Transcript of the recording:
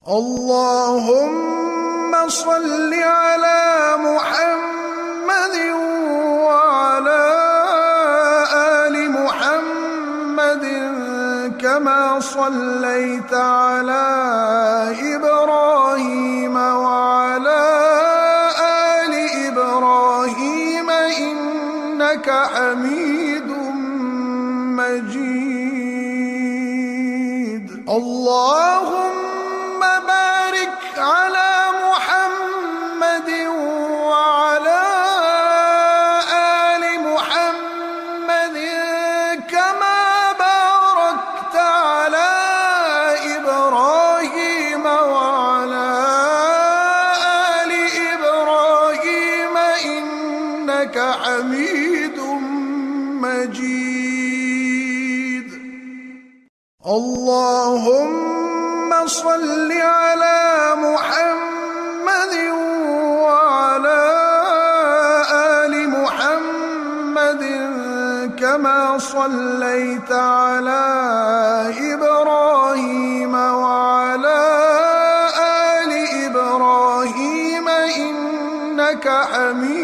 اللهم صل على محمد وعلى آل محمد كما صليت على إبراهيم وعلى آل إبراهيم إنك حميد مجيد. اللهم بارك على محمد وعلى آل محمد كما باركت على إبراهيم وعلى آل إبراهيم إنك حميد مجيد. اللهم صل على محمد وعلى آل محمد كما صليت على إبراهيم وعلى آل إبراهيم إنك حميد